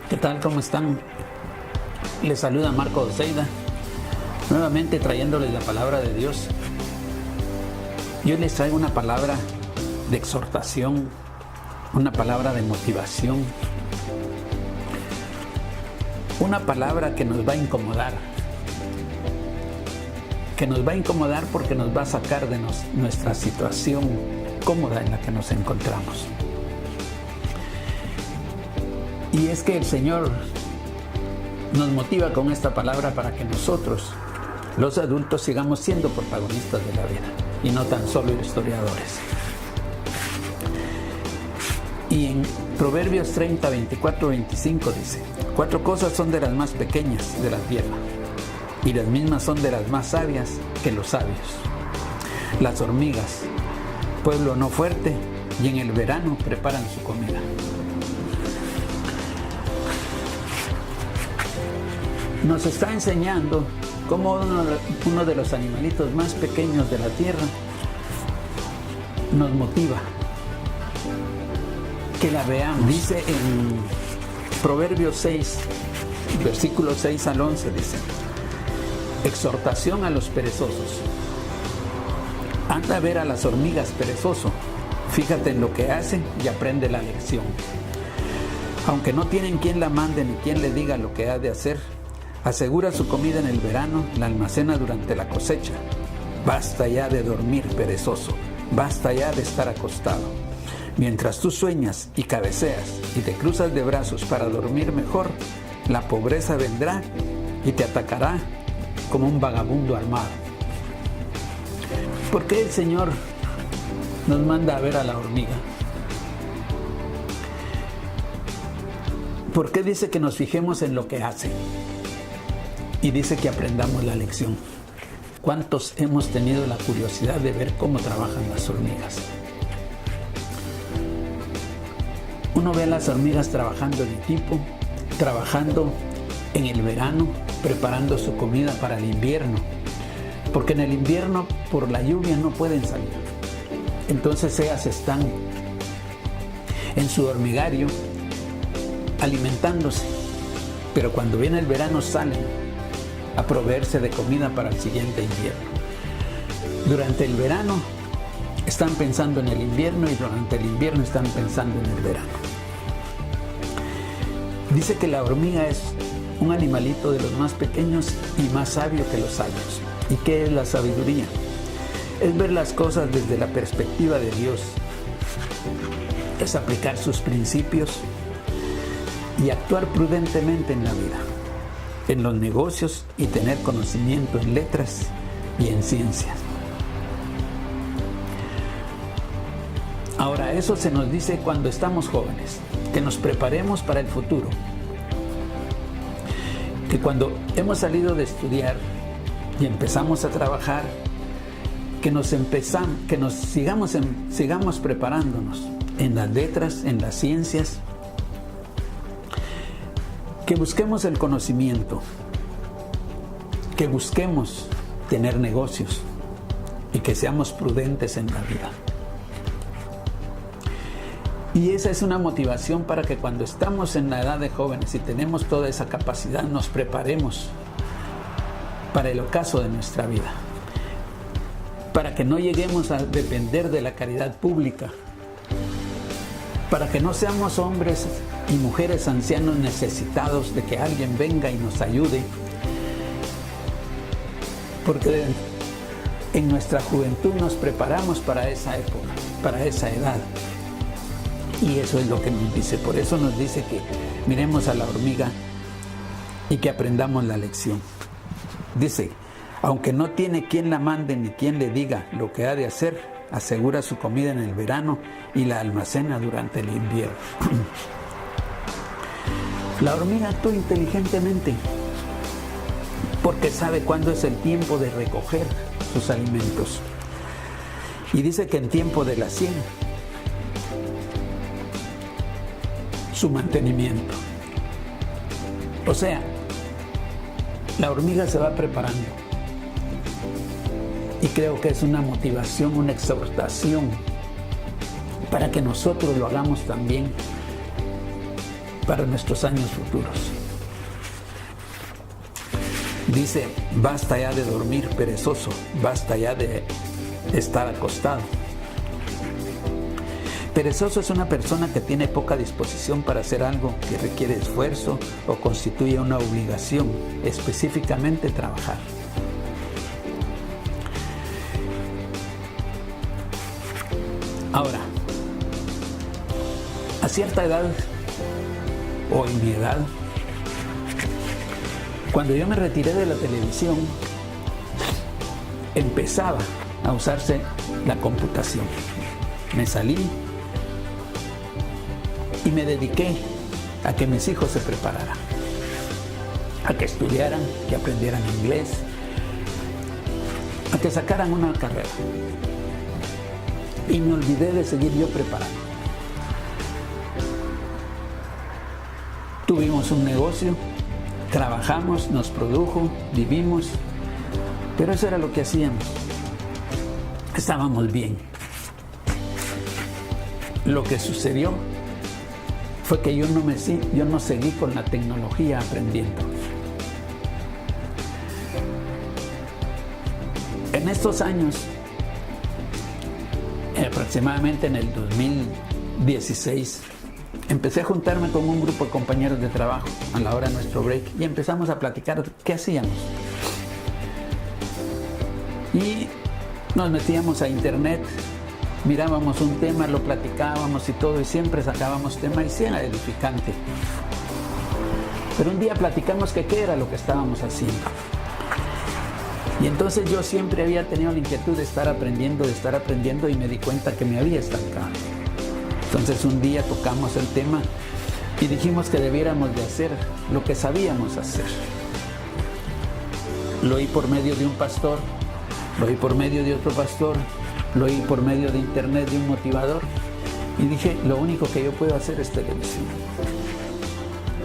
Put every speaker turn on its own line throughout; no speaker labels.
¿Qué tal? ¿Cómo están? Les saluda Marco Oseida, nuevamente trayéndoles la palabra de Dios. Yo les traigo una palabra de exhortación, una palabra de motivación, una palabra que nos va a incomodar, porque nos va a sacar de nuestra situación cómoda en la que nos encontramos. Y es que el Señor nos motiva con esta palabra para que nosotros, los adultos, sigamos siendo protagonistas de la vida y no tan solo historiadores. Y en Proverbios 30, 24, 25 dice: 4 cosas son de las más pequeñas de la tierra, y las mismas son de las más sabias que los sabios: las hormigas, pueblo no fuerte, y en el verano preparan su comida. Nos está enseñando cómo uno de los animalitos más pequeños de la tierra nos motiva que la veamos. Dice en Proverbios 6, versículos 6 al 11, dice: exhortación a los perezosos. Anda a ver a las hormigas, perezoso, fíjate en lo que hacen y aprende la lección. Aunque no tienen quien la mande ni quien le diga lo que ha de hacer, asegura su comida en el verano, la almacena durante la cosecha. Basta ya de dormir, perezoso, basta ya de estar acostado. Mientras tú sueñas y cabeceas y te cruzas de brazos para dormir mejor, la pobreza vendrá y te atacará como un vagabundo armado. ¿Por qué el Señor nos manda a ver a la hormiga? ¿Por qué dice que nos fijemos en lo que hace? Y dice que aprendamos la lección. ¿Cuántos hemos tenido la curiosidad de ver cómo trabajan las hormigas? Uno ve a las hormigas trabajando en equipo, trabajando en el verano, preparando su comida para el invierno, porque en el invierno por la lluvia no pueden salir. Entonces ellas están en su hormigario alimentándose, pero cuando viene el verano salen a proveerse de comida para el siguiente invierno. Durante el verano están pensando en el invierno y durante el invierno están pensando en el verano. Dice que la hormiga es un animalito de los más pequeños y más sabio que los sabios. ¿Y qué es la sabiduría? Es ver las cosas desde la perspectiva de Dios. Es aplicar sus principios y actuar prudentemente en la vida, en los negocios, y tener conocimiento en letras y en ciencias. Ahora, eso se nos dice cuando estamos jóvenes, que nos preparemos para el futuro, que cuando hemos salido de estudiar y empezamos a trabajar, que sigamos preparándonos en las letras, en las ciencias, que busquemos el conocimiento, que busquemos tener negocios y que seamos prudentes en la vida. Y esa es una motivación para que cuando estamos en la edad de jóvenes y tenemos toda esa capacidad, nos preparemos para el ocaso de nuestra vida, para que no lleguemos a depender de la caridad pública, para que no seamos hombres y mujeres ancianos necesitados de que alguien venga y nos ayude, porque en nuestra juventud nos preparamos para esa época, para esa edad, y eso es lo que nos dice. Por eso nos dice que miremos a la hormiga y que aprendamos la lección. Dice: aunque no tiene quien la mande ni quien le diga lo que ha de hacer, asegura su comida en el verano y la almacena durante el invierno. La hormiga actúa inteligentemente porque sabe cuándo es el tiempo de recoger sus alimentos. Y dice que en tiempo de la siega, su mantenimiento. O sea, la hormiga se va preparando. Y creo que es una motivación, una exhortación para que nosotros lo hagamos también para nuestros años futuros. Dice, basta ya de dormir perezoso, basta ya de estar acostado. Perezoso es una persona que tiene poca disposición para hacer algo que requiere esfuerzo o constituye una obligación, específicamente trabajar. Ahora, a cierta edad, o en mi edad, cuando yo me retiré de la televisión, empezaba a usarse la computación. Me salí y me dediqué a que mis hijos se prepararan, a que estudiaran, que aprendieran inglés, a que sacaran una carrera. Y me olvidé de seguir yo preparando. Tuvimos un negocio, trabajamos, nos produjo, vivimos, pero eso era lo que hacíamos. Estábamos bien. Lo que sucedió fue que yo no seguí con la tecnología aprendiendo. En estos años, aproximadamente en el 2016, empecé a juntarme con un grupo de compañeros de trabajo a la hora de nuestro break y empezamos a platicar qué hacíamos. Y nos metíamos a internet, mirábamos un tema, lo platicábamos y todo, y siempre sacábamos tema y sí era edificante. Pero un día platicamos que qué era lo que estábamos haciendo. Y entonces yo siempre había tenido la inquietud de estar aprendiendo y me di cuenta que me había estancado. Entonces un día tocamos el tema y dijimos que debiéramos de hacer lo que sabíamos hacer. Lo oí por medio de un pastor, lo oí por medio de otro pastor, lo oí por medio de internet de un motivador y dije, lo único que yo puedo hacer es televisión.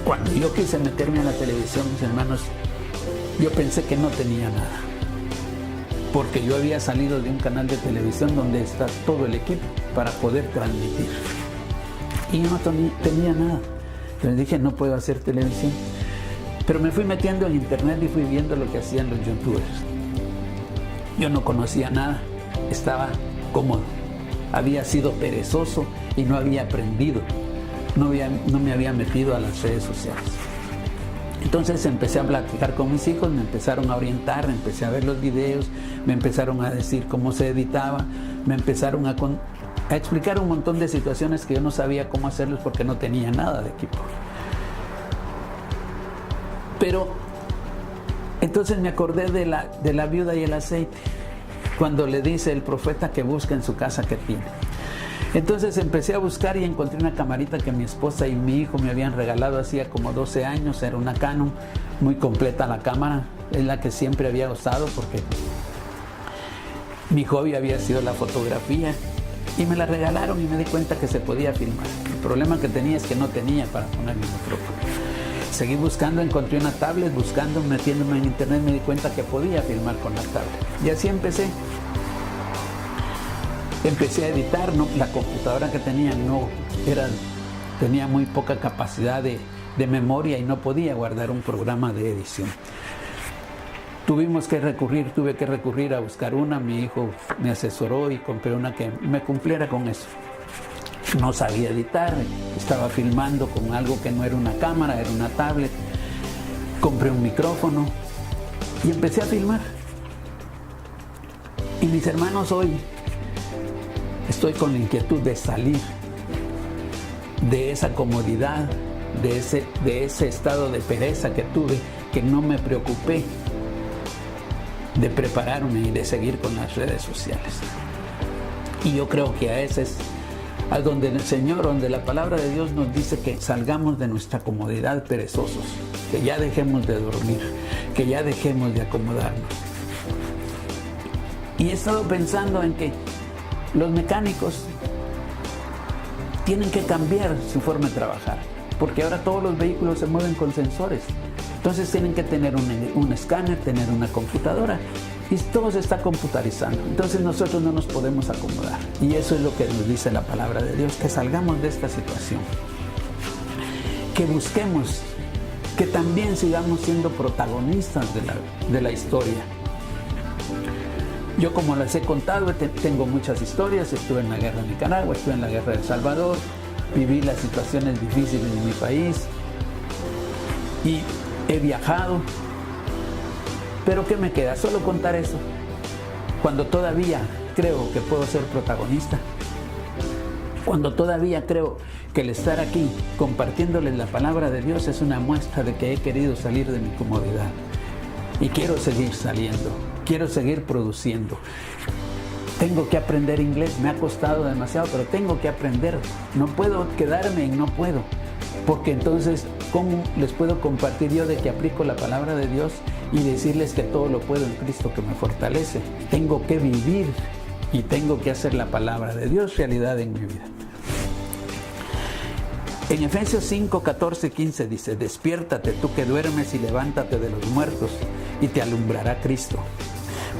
Cuando yo quise meterme a la televisión, mis hermanos, yo pensé que no tenía nada, porque yo había salido de un canal de televisión donde está todo el equipo para poder transmitir y yo no tenía nada. Entonces dije, no puedo hacer televisión, pero me fui metiendo en internet y fui viendo lo que hacían los youtubers. Yo no conocía nada, estaba cómodo, había sido perezoso y no había aprendido, no me había metido a las redes sociales. Entonces empecé a platicar con mis hijos, me empezaron a orientar, empecé a ver los videos, me empezaron a decir cómo se editaba, me empezaron a explicar un montón de situaciones que yo no sabía cómo hacerlos porque no tenía nada de equipo. Pero entonces me acordé de la viuda y el aceite, cuando le dice el profeta que busque en su casa que tiene. Entonces empecé a buscar y encontré una camarita que mi esposa y mi hijo me habían regalado hacía como 12 años, era una Canon, muy completa la cámara, es la que siempre había usado porque mi hobby había sido la fotografía y me la regalaron y me di cuenta que se podía filmar. El problema que tenía es que no tenía para poner mi micrófono. Seguí buscando, encontré una tablet, buscando, metiéndome en internet, me di cuenta que podía filmar con la tablet y así empecé. Empecé a editar, la computadora que tenía tenía muy poca capacidad de memoria y no podía guardar un programa de edición. Tuve que recurrir a buscar una, mi hijo me asesoró y compré una que me cumpliera con eso. No sabía editar, estaba filmando con algo que no era una cámara, era una tablet. Compré un micrófono y empecé a filmar. Y mis hermanos, hoy estoy con la inquietud de salir de esa comodidad, de ese estado de pereza que tuve, que no me preocupé de prepararme y de seguir con las redes sociales. Y yo creo que a ese es a donde el Señor, donde la palabra de Dios nos dice que salgamos de nuestra comodidad perezosos, que ya dejemos de dormir, que ya dejemos de acomodarnos. Y he estado pensando en que los mecánicos tienen que cambiar su forma de trabajar, porque ahora todos los vehículos se mueven con sensores. Entonces tienen que tener un escáner, tener una computadora, y todo se está computarizando. Entonces nosotros no nos podemos acomodar. Y eso es lo que nos dice la palabra de Dios, que salgamos de esta situación. que busquemos, que también sigamos siendo protagonistas de la historia. Yo, como les he contado, tengo muchas historias. Estuve en la guerra de Nicaragua, estuve en la guerra de El Salvador, viví las situaciones difíciles en mi país y he viajado. Pero ¿qué me queda? Solo contar eso, cuando todavía creo que puedo ser protagonista, cuando todavía creo que el estar aquí compartiéndoles la palabra de Dios es una muestra de que he querido salir de mi comodidad y quiero seguir saliendo, quiero seguir produciendo. Tengo que aprender inglés, me ha costado demasiado, pero tengo que aprender. No puedo quedarme en no puedo, porque entonces, ¿cómo les puedo compartir yo de que aplico la palabra de Dios y decirles que todo lo puedo en Cristo que me fortalece? Tengo que vivir y tengo que hacer la palabra de Dios realidad en mi vida. En Efesios 5, 14, 15 dice: despiértate tú que duermes y levántate de los muertos y te alumbrará Cristo.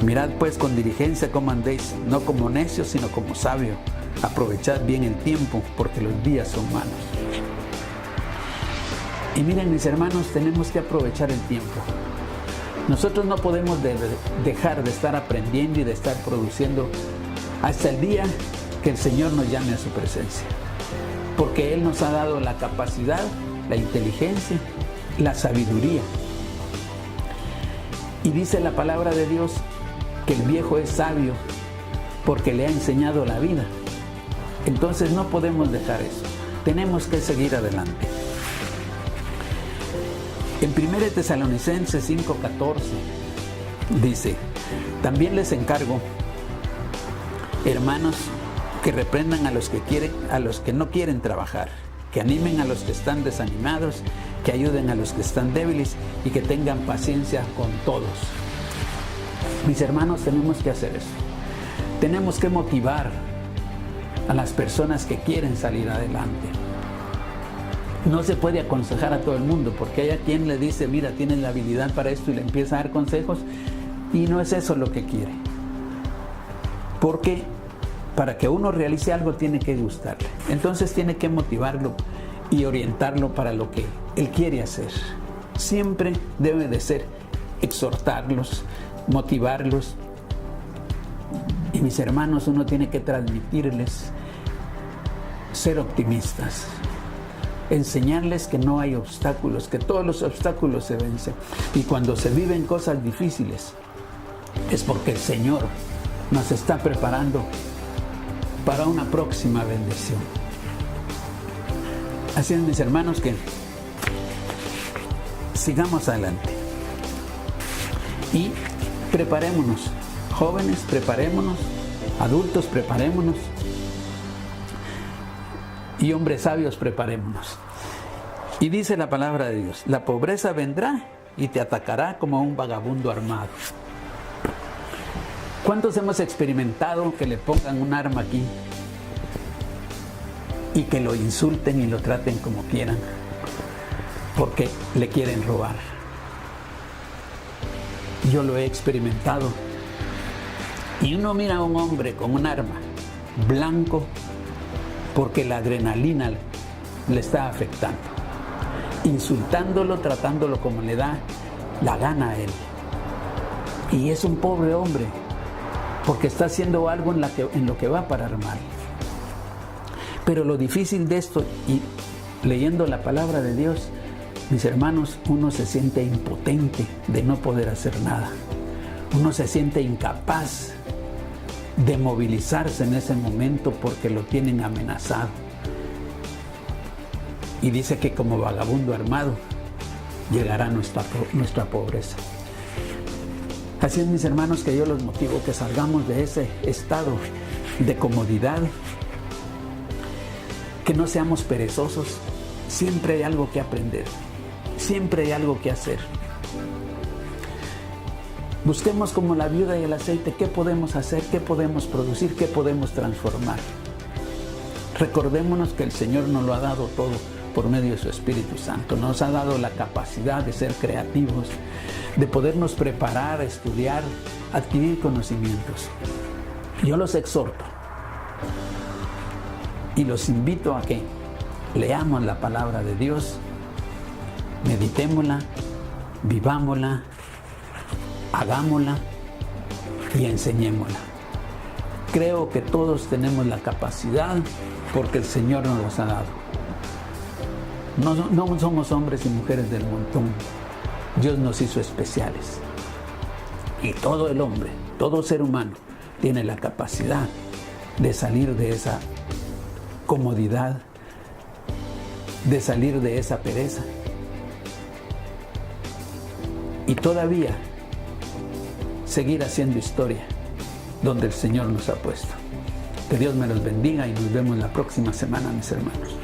Mirad pues con diligencia cómo andéis, no como necios sino como sabios. Aprovechad bien el tiempo, porque los días son malos. Y miren, mis hermanos, tenemos que aprovechar el tiempo. Nosotros no podemos dejar de estar aprendiendo y de estar produciendo hasta el día que el Señor nos llame a su presencia. Porque Él nos ha dado la capacidad, la inteligencia, la sabiduría. Y dice la palabra de Dios que el viejo es sabio porque le ha enseñado la vida. Entonces no podemos dejar eso. Tenemos que seguir adelante. En 1 Tesalonicenses 5:14 dice: también les encargo, hermanos, que reprendan a los que no quieren trabajar, que animen a los que están desanimados, que ayuden a los que están débiles y que tengan paciencia con todos. Mis hermanos, tenemos que hacer eso. Tenemos que motivar a las personas que quieren salir adelante. No se puede aconsejar a todo el mundo, porque hay a quien le dice: mira, tienes la habilidad para esto, y le empieza a dar consejos, y no es eso lo que quiere. Porque para que uno realice algo tiene que gustarle. Entonces tiene que motivarlo y orientarlo para lo que él quiere hacer. Siempre debe de ser exhortarlos, motivarlos. Y mis hermanos, uno tiene que transmitirles ser optimistas, enseñarles que no hay obstáculos, que todos los obstáculos se vencen. Y cuando se viven cosas difíciles, es porque el Señor nos está preparando para una próxima bendición. Así es, mis hermanos, que sigamos adelante y preparémonos. Jóvenes, preparémonos. Adultos, preparémonos. Y hombres sabios, preparémonos. Y dice la palabra de Dios: la pobreza vendrá y te atacará como un vagabundo armado. ¿Cuántos hemos experimentado que le pongan un arma aquí y que lo insulten y lo traten como quieran porque le quieren robar? Yo lo he experimentado. Y uno mira a un hombre con un arma blanco porque la adrenalina le está afectando, insultándolo, tratándolo como le da la gana a él. Y es un pobre hombre, porque está haciendo algo en lo que va a parar mal. Pero lo difícil de esto, y leyendo la palabra de Dios, mis hermanos, uno se siente impotente de no poder hacer nada. Uno se siente incapaz de movilizarse en ese momento porque lo tienen amenazado. Y dice que como vagabundo armado llegará nuestra pobreza. Así es, mis hermanos, que yo los motivo que salgamos de ese estado de comodidad, que no seamos perezosos. Siempre hay algo que aprender, siempre hay algo que hacer. Busquemos como la viuda y el aceite qué podemos hacer, qué podemos producir, qué podemos transformar. Recordémonos que el Señor nos lo ha dado todo por medio de su Espíritu Santo. Nos ha dado la capacidad de ser creativos, de podernos preparar, estudiar, adquirir conocimientos. Yo los exhorto y los invito a que leamos la palabra de Dios Meditémosla, vivámosla, hagámosla y enseñémosla. Creo que todos tenemos la capacidad porque el Señor nos los ha dado. No somos hombres y mujeres del montón. Dios nos hizo especiales. Y todo el hombre, todo ser humano, tiene la capacidad de salir de esa comodidad, de salir de esa pereza. Y todavía seguir haciendo historia donde el Señor nos ha puesto. Que Dios me los bendiga y nos vemos la próxima semana, mis hermanos.